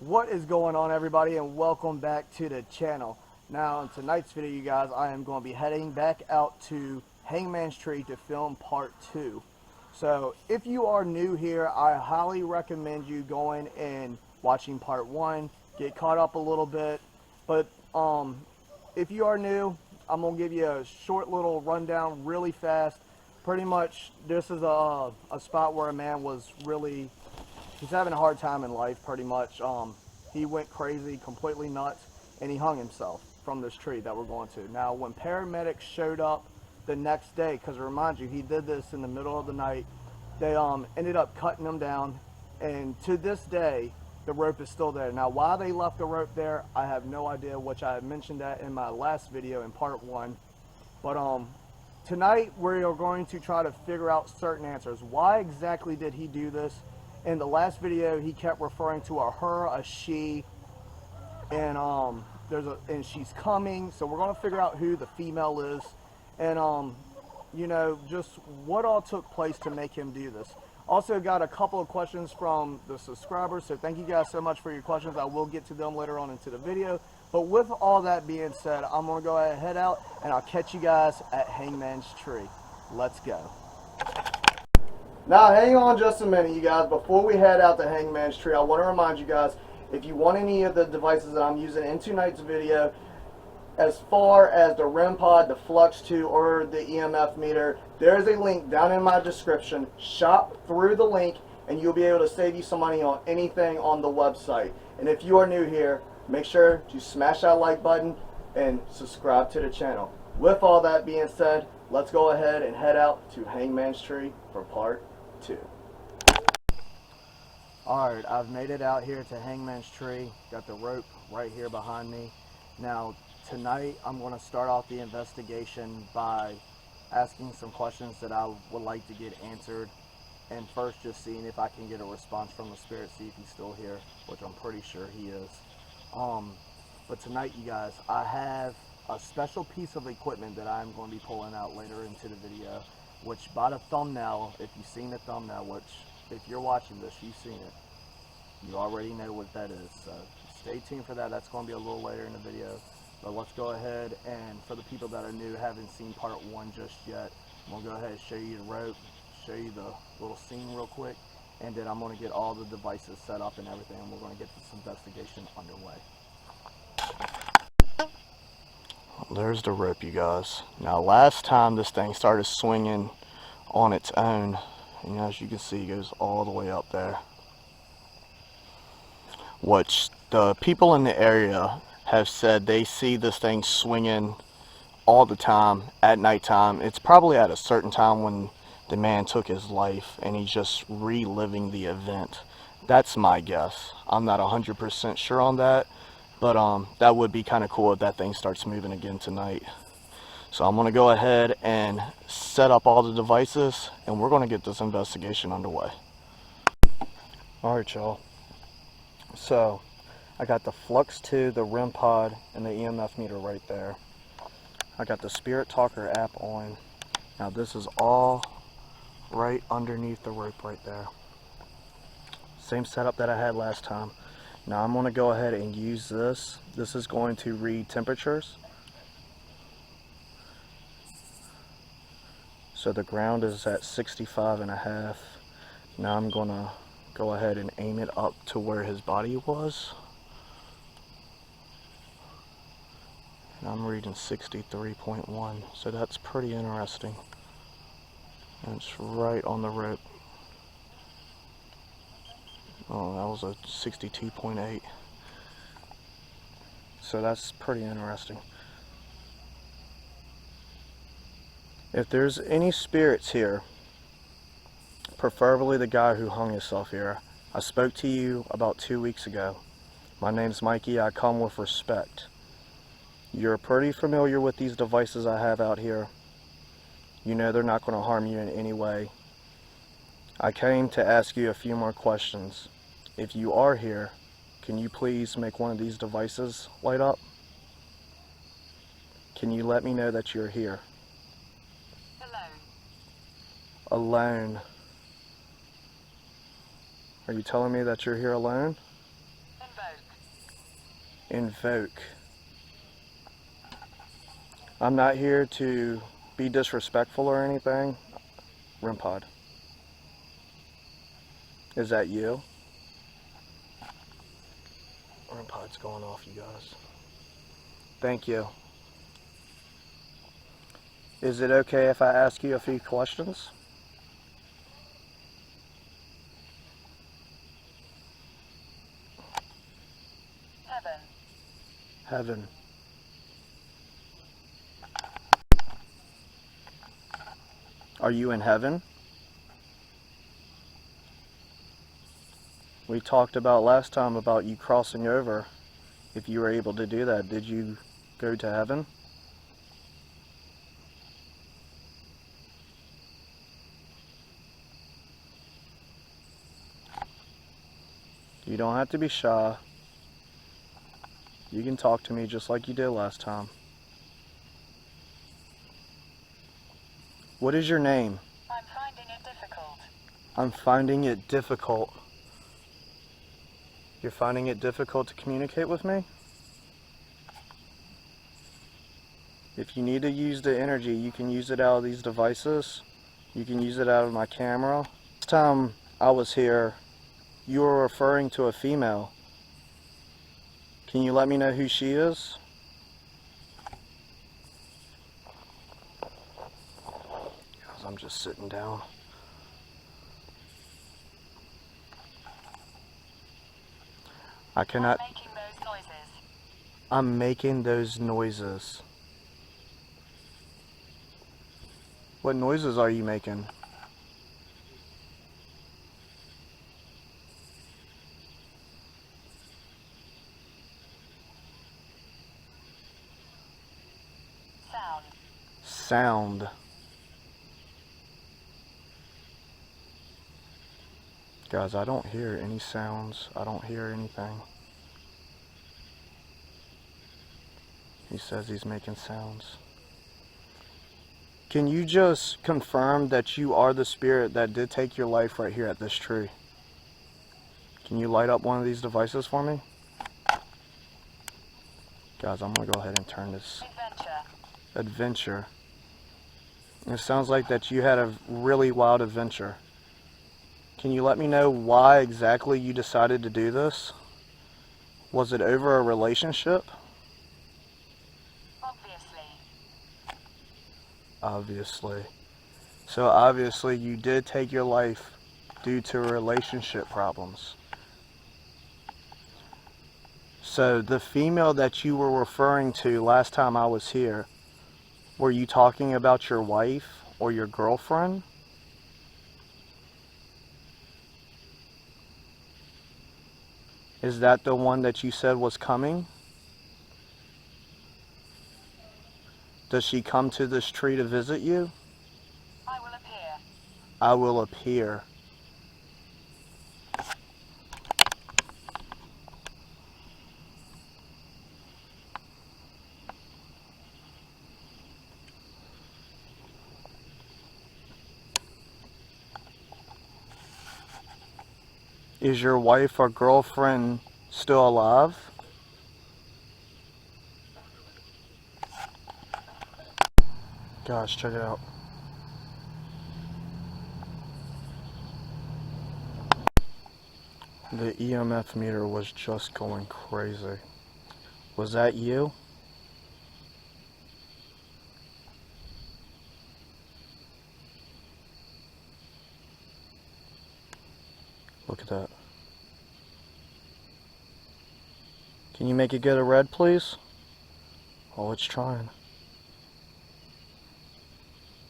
What is going on, everybody, and welcome back to the channel. Now in tonight's video, you guys, I am going to be heading back out to Hangman's Tree to film part 2. So if you are new here, I highly recommend you going and watching part 1, get caught up a little bit. But if you are new, I'm going to give you a short little rundown really fast. Pretty much this is a spot where a man was really, he's having a hard time in life, pretty much. He went crazy, completely nuts, and he hung himself from this tree that we're going to. Now, when paramedics showed up the next day, because remind you, he did this in the middle of the night, they ended up cutting him down, and to this day, the rope is still there. Now, why they left the rope there, I have no idea, which I had mentioned that in my last video in part 1. But tonight, we are going to try to figure out certain answers. Why exactly did he do this? In the last video, he kept referring to a her, a she, and and she's coming. So we're gonna figure out who the female is, and you know, just what all took place to make him do this. Also got a couple of questions from the subscribers, so thank you guys so much for your questions. I will get to them later on into the video. But with all that being said, I'm gonna go ahead and head out, and I'll catch you guys at Hangman's Tree. Let's go. Now, hang on just a minute, you guys. Before we head out to Hangman's Tree, I want to remind you guys, if you want any of the devices that I'm using in tonight's video, as far as the REM pod, the Flux 2, or the EMF meter, there's a link down in my description. Shop through the link, and you'll be able to save you some money on anything on the website. And if you are new here, make sure to smash that like button and subscribe to the channel. With all that being said, let's go ahead and head out to Hangman's Tree for part 2. Alright, I've made it out here to Hangman's Tree. Got the rope right here behind me. Now, tonight I'm going to start off the investigation by asking some questions that I would like to get answered. And first, just seeing if I can get a response from the spirit, see if he's still here, which I'm pretty sure he is. But tonight, you guys, I have a special piece of equipment that I'm going to be pulling out later into the video, which by the thumbnail, if you've seen the thumbnail, which if you're watching this, you've seen it, you already know what that is. So stay tuned for that. That's going to be a little later in the video. But let's go ahead, and for the people that are new, haven't seen part 1 just yet, I'm going to go ahead and show you the rope, show you the little scene real quick, and then I'm going to get all the devices set up and everything, and we're going to get this investigation underway. There's the rope, you guys. Now, last time this thing started swinging on its own, and as you can see, it goes all the way up there, which the people in the area have said they see this thing swinging all the time at nighttime. It's probably at a certain time when the man took his life and he's just reliving the event. That's my guess. I'm not 100% sure on that, but that would be kind of cool if that thing starts moving again tonight. So I'm going to go ahead and set up all the devices, and we're going to get this investigation underway. Alright, y'all. So I got the Flux 2, the REM pod, and the EMF meter right there. I got the Spirit Talker app on. Now this is all right underneath the rope right there. Same setup that I had last time. Now I'm going to go ahead and use this. This is going to read temperatures. So the ground is at 65.5. Now I'm going to go ahead and aim it up to where his body was. And I'm reading 63.1. So that's pretty interesting. And it's right on the rope. Oh, that was a 62.8. So that's pretty interesting. If there's any spirits here, preferably the guy who hung himself here, I spoke to you about 2 weeks ago. My name's Mikey. I come with respect. You're pretty familiar with these devices I have out here. You know they're not going to harm you in any way. I came to ask you a few more questions. If you are here, can you please make one of these devices light up? Can you let me know that you're here? Alone. Are you telling me that you're here alone? In both. invoke. I'm not here to be disrespectful or anything. REM pod. Is that you? REM pod's going off, you guys. Thank you. Is it okay if I ask you a few questions? Heaven. Are you in heaven? We talked about last time about you crossing over. If you were able to do that, did you go to heaven? You don't have to be shy. You can talk to me just like you did last time. What is your name? I'm finding it difficult. I'm finding it difficult. You're finding it difficult to communicate with me? If you need to use the energy, you can use it out of these devices. You can use it out of my camera. Last time I was here, you were referring to a female. Can you let me know who she is? Because I'm just sitting down. I cannot. I'm making those noises. I'm making those noises. What noises are you making? Sound. Guys, I don't hear any sounds. I don't hear anything. He says he's making sounds. Can you just confirm that you are the spirit that did take your life right here at this tree? Can you light up one of these devices for me? Guys, I'm gonna go ahead and turn this. Adventure. It sounds like that you had a really wild adventure. Can you let me know why exactly you decided to do this? Was it over a relationship? Obviously. So obviously you did take your life due to relationship problems. So the female that you were referring to last time I was here, were you talking about your wife or your girlfriend? Is that the one that you said was coming? Does she come to this tree to visit you? I will appear. I will appear. Is your wife or girlfriend still alive? Gosh, check it out. The EMF meter was just going crazy. Was that you? Look at that. Can you make it go to red, please? Oh, it's trying.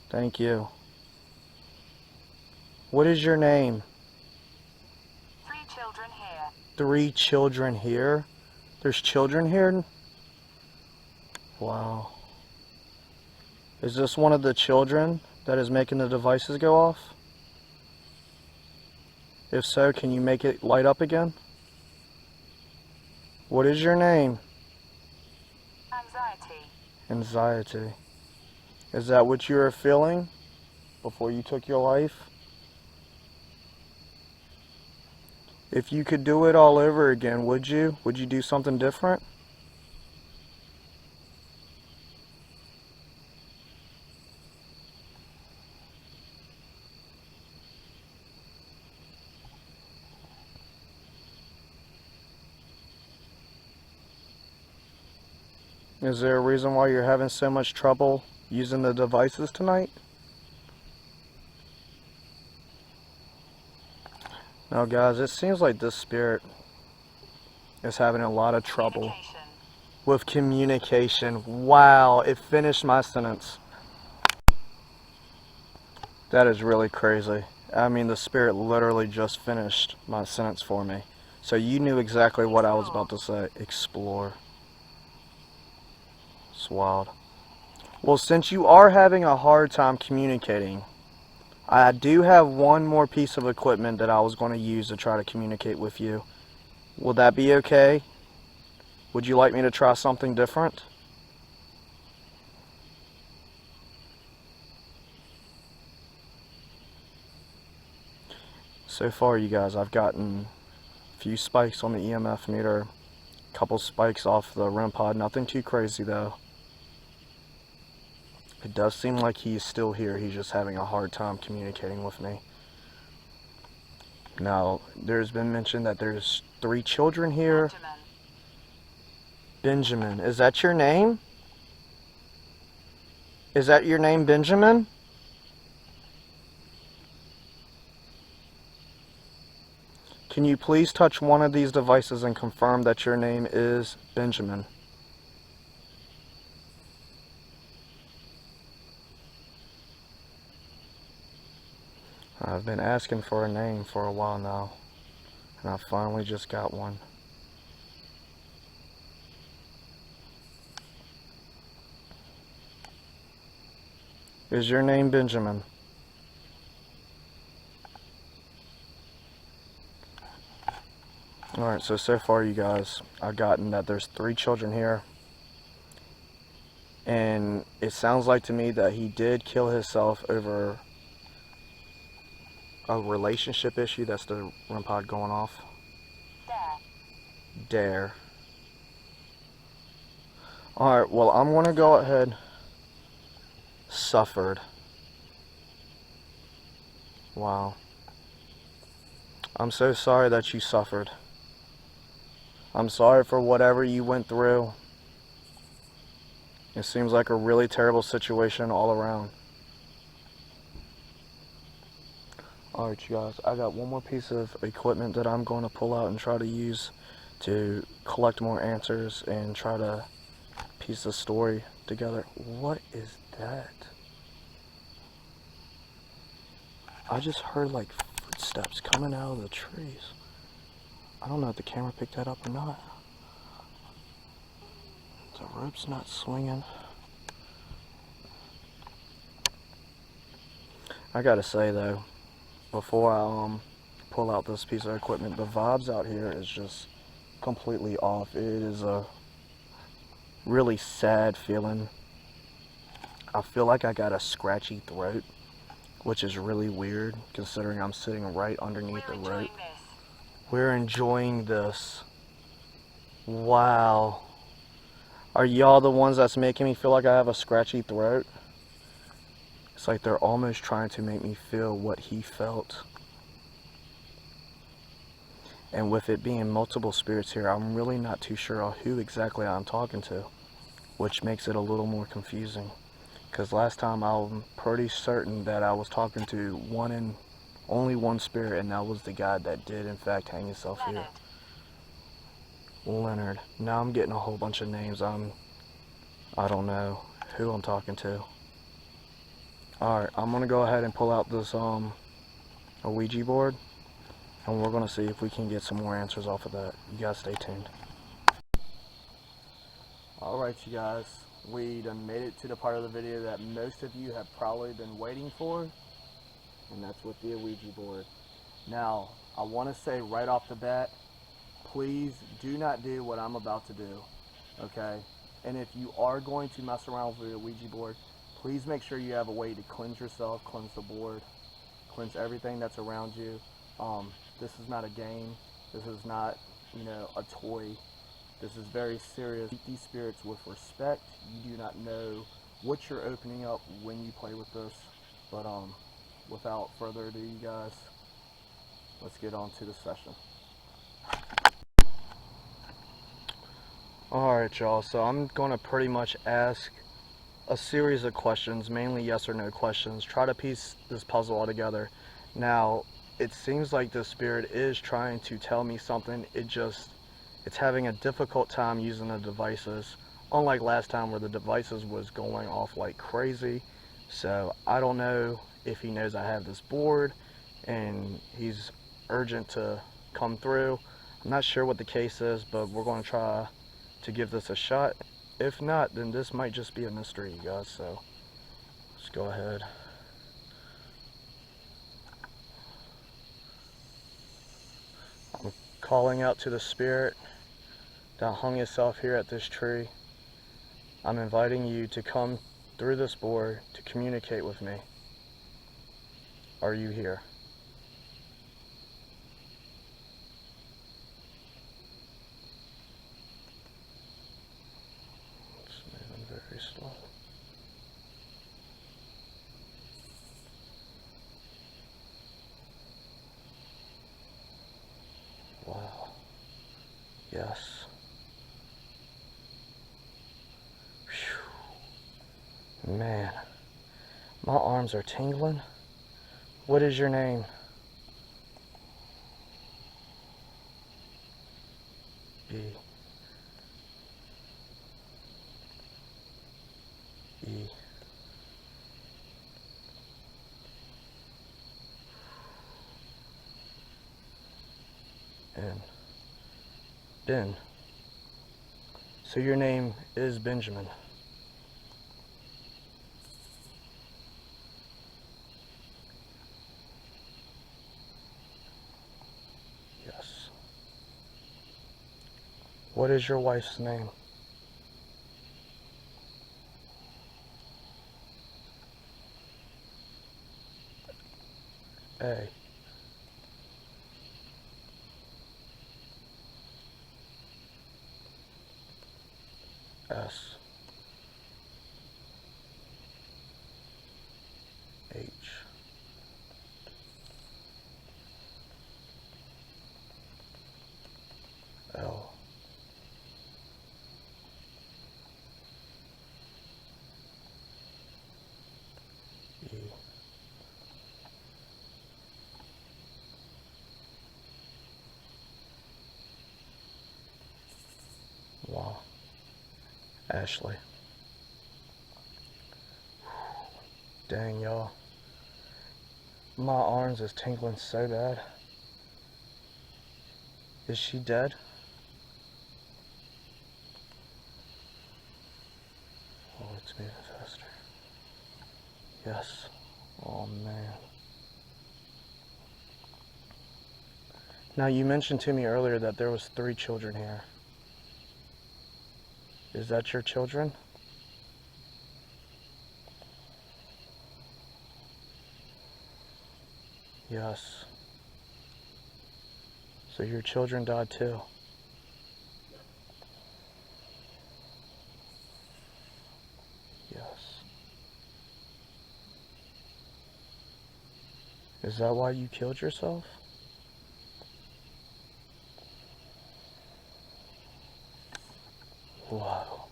Thank you. What is your name? 3 children here. 3 children here? There's children here? Wow. Is this one of the children that is making the devices go off? If so, can you make it light up again? What is your name? Anxiety. Anxiety. Is that what you were feeling before you took your life? If you could do it all over again, would you? Would you do something different? Is there a reason why you're having so much trouble using the devices tonight? Now guys, it seems like this spirit is having a lot of trouble with communication. Wow, it finished my sentence. That is really crazy. I mean, the spirit literally just finished my sentence for me. So you knew exactly what I was about to say. Explore. It's wild. Well, since you are having a hard time communicating, I do have one more piece of equipment that I was going to use to try to communicate with you. Will that be okay? Would you like me to try something different? So far, you guys, I've gotten a few spikes on the EMF meter, a couple spikes off the REM pod, nothing too crazy though. It does seem like he's still here, he's just having a hard time communicating with me. Now, there's been mention that there's 3 children here. Benjamin, is that your name? Is that your name, Benjamin? Can you please touch one of these devices and confirm that your name is Benjamin? I've been asking for a name for a while now, and I finally just got one. Is your name Benjamin? Alright, so far you guys, I've gotten that there's 3 children here. And it sounds like to me that he did kill himself over a relationship issue. That's the REM pod going off. Dare. Alright, well, I'm going to go ahead. Suffered. Wow. I'm so sorry that you suffered. I'm sorry for whatever you went through. It seems like a really terrible situation all around. Alright, you guys, I got one more piece of equipment that I'm going to pull out and try to use to collect more answers and try to piece the story together. What is that? I just heard like footsteps coming out of the trees. I don't know if the camera picked that up or not. The rope's not swinging. I gotta say though, before I pull out this piece of equipment, the vibes out here is just completely off. It is a really sad feeling. I feel like I got a scratchy throat, which is really weird considering I'm sitting right underneath the rope. We're enjoying this. Wow. Are y'all the ones that's making me feel like I have a scratchy throat? It's like they're almost trying to make me feel what he felt. And with it being multiple spirits here, I'm really not too sure who exactly I'm talking to, which makes it a little more confusing. Because last time I'm pretty certain that I was talking to one and only one spirit, and that was the guy that did in fact hang himself here. Leonard. Now I'm getting a whole bunch of names. I don't know who I'm talking to. Alright, I'm gonna go ahead and pull out this OUIJA board, and we're gonna see if we can get some more answers off of that. You guys stay tuned. Alright, you guys, we done made it to the part of the video that most of you have probably been waiting for, and that's with the OUIJA board. Now, I want to say right off the bat, please do not do what I'm about to do, okay? And if you are going to mess around with the OUIJA board, please make sure you have a way to cleanse yourself, cleanse the board, cleanse everything that's around you. This is not a game. This is not, you know, a toy. This is very serious. Treat these spirits with respect. You do not know what you're opening up when you play with this. But without further ado, you guys, let's get on to the session. Alright, y'all, so I'm gonna pretty much ask a series of questions, mainly yes or no questions, try to piece this puzzle all together. Now, it seems like the spirit is trying to tell me something, it's having a difficult time using the devices, unlike last time where the devices was going off like crazy. So I don't know if he knows I have this board and he's urgent to come through. I'm not sure what the case is, but we're going to try to give this a shot. If not, then this might just be a mystery, you guys, so let's go ahead. I'm calling out to the spirit that hung itself here at this tree. I'm inviting you to come through this board to communicate with me. Are you here? It's moving very slow. Wow. Yes. Whew. Man, my arms are tingling. What is your name? E. E. N. Ben. So your name is Benjamin. Yes. What is your wife's name? A. S. H. L. E. Wow. Ashley. Dang, y'all. My arms is tingling so bad. Is she dead? Oh, it's moving faster. Yes. Oh, man. Now, you mentioned to me earlier that there was 3 children here. Is that your children? Yes. So your children died too? Yes. Is that why you killed yourself? Wow.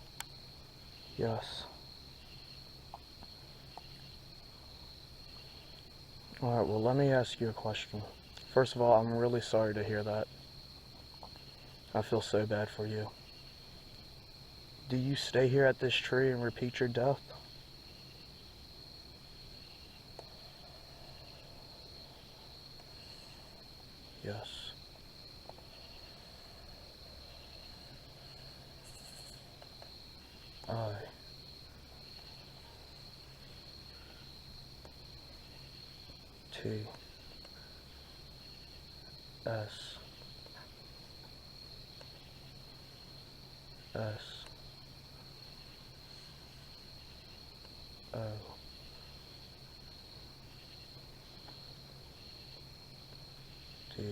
Yes. Alright, well, let me ask you a question. First of all, I'm really sorry to hear that. I feel so bad for you. Do you stay here at this tree and repeat your death? Yes. I. T. S. S. O. D.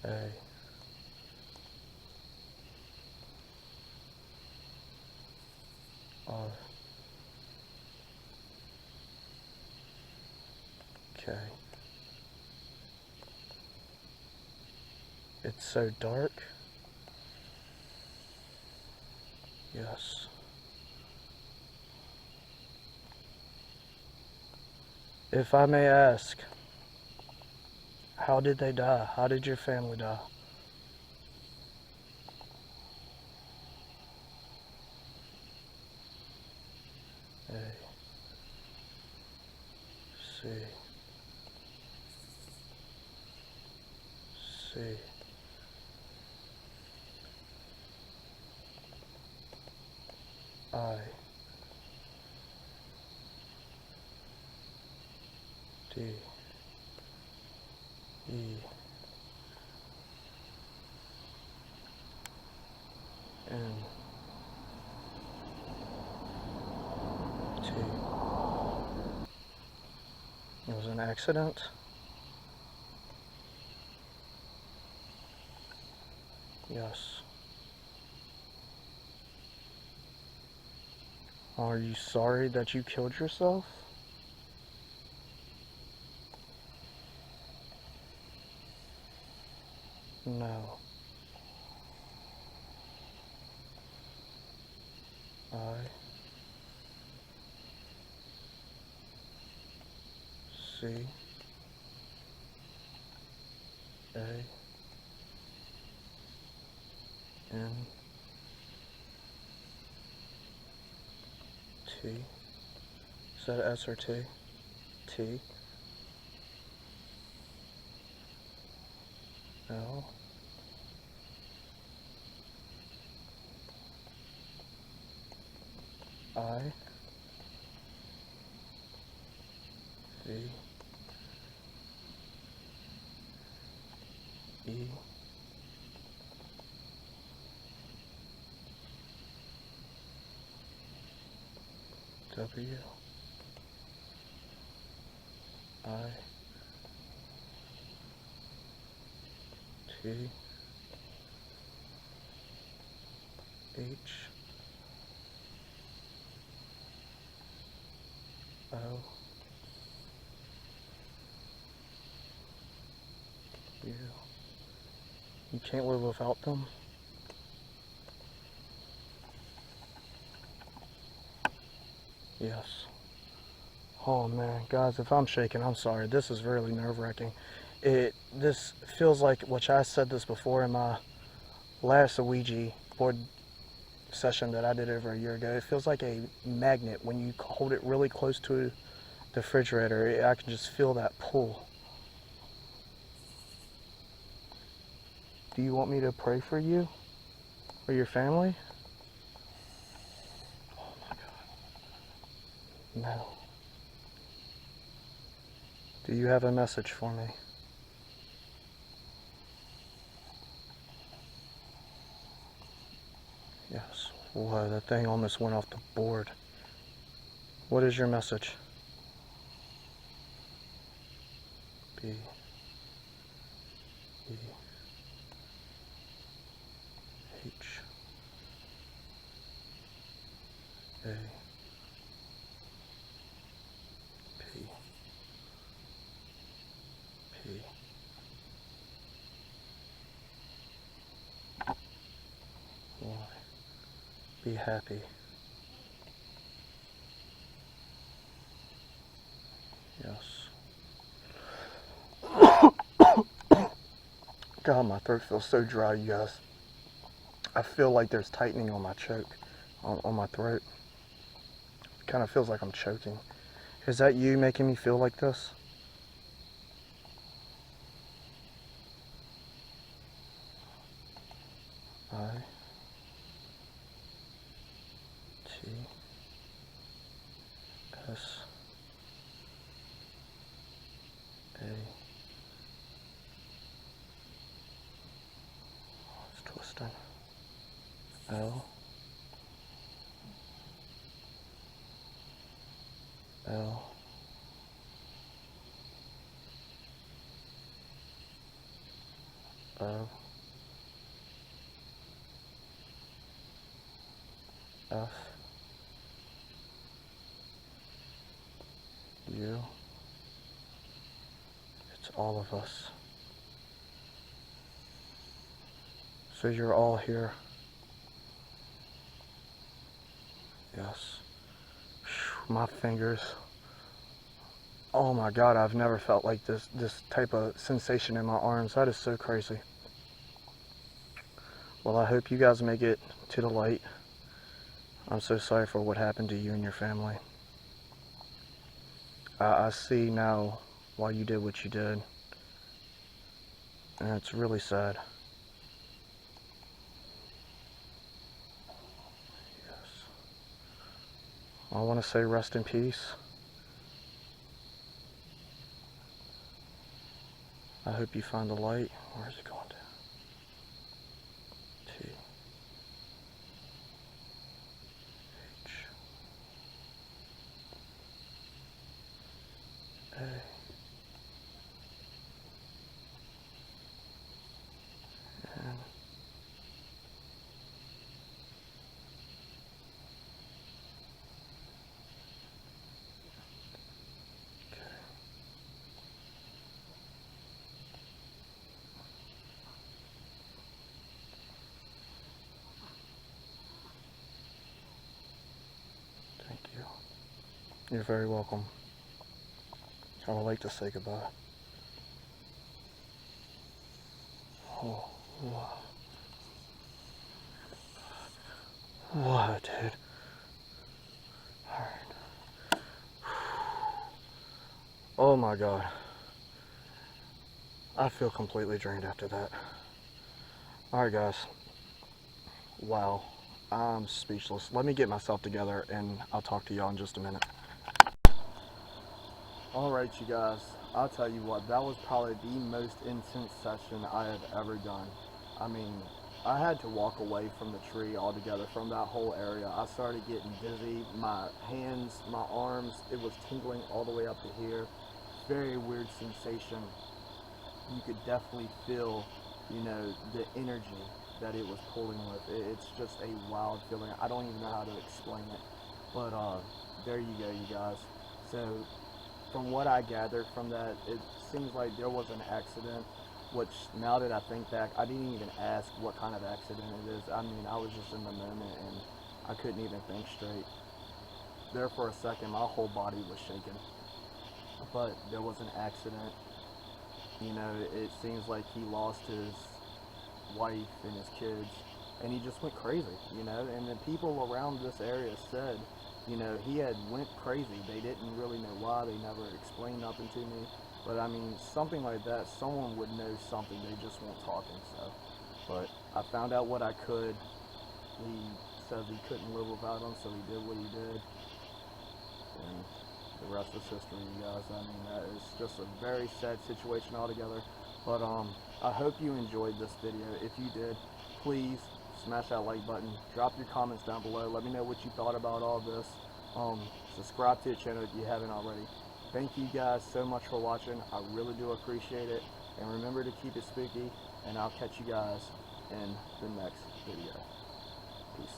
A. R. K. It's so dark. Yes. If I may ask, how did they die? How did your family die? A, C, C, I, D, E, N, T. It was an accident. Yes. Are you sorry that you killed yourself? No. I, C, A, N, T. Is that an S or T? T, L, I, V, E, W, I, T, H, O, U. You can't live without them? Yes. Oh man, guys, if I'm shaking, I'm sorry. This is really nerve-wracking. This feels like, which I said this before in my last OUIJA board session that I did over a year ago. It feels like a magnet when you hold it really close to the refrigerator. I can just feel that pull. Do you want me to pray for you or your family? Oh my God. No. Do you have a message for me? Yes. Whoa, that thing almost went off the board. What is your message? B, E, H, A, P, P, Y. Be happy. Yes. God, my throat feels so dry, you guys. I feel like there's tightening on my choke, on my throat. It kind of feels like I'm choking. Is that you making me feel like this? I, T, S, A. It's twisting. L, L, O, F, U. It's all of us. So you're all here. Yes. My fingers. Oh my God, I've never felt like this type of sensation in my arms. That is so crazy. Well, I hope you guys make it to the light. I'm so sorry for what happened to you and your family. I see now why you did what you did. And it's really sad. Yes. I want to say rest in peace. I hope you find the light. Where is it going to? T. H. A. N. K. Thank you. You're very welcome. I would like to say goodbye. Oh, wow. What, dude? Alright. Oh my God. I feel completely drained after that. Alright, guys. Wow. I'm speechless. Let me get myself together and I'll talk to y'all in just a minute. Alright, you guys. I'll tell you what, that was probably the most intense session I have ever done. I mean, I had to walk away from the tree altogether, from that whole area. I started getting dizzy. My hands, my arms, it was tingling all the way up to here. Very weird sensation. You could definitely feel, you know, the energy that it was pulling with. It's just a wild feeling. I don't even know how to explain it. But there you go, you guys. So from what I gathered from that, it seems like there was an accident, which now that I think back, I didn't even ask what kind of accident it is. I mean, I was just in the moment and I couldn't even think straight. There for a second, my whole body was shaking. But there was an accident. You know, it seems like he lost his wife and his kids, and he just went crazy, you know, and the people around this area said, you know, he had went crazy. They didn't really know why. They never explained nothing to me. But I mean, something like that, someone would know something. They just weren't talking. So, but I found out what I could. He says he couldn't live without him, so he did what he did. And the rest is history, you guys. I mean, that is just a very sad situation altogether. But I hope you enjoyed this video. If you did, please smash that like button. Drop your comments down below. Let me know what you thought about all this. Subscribe to the channel if you haven't already. Thank you guys so much for watching. I really do appreciate it. And remember to keep it spooky. And I'll catch you guys in the next video. Peace.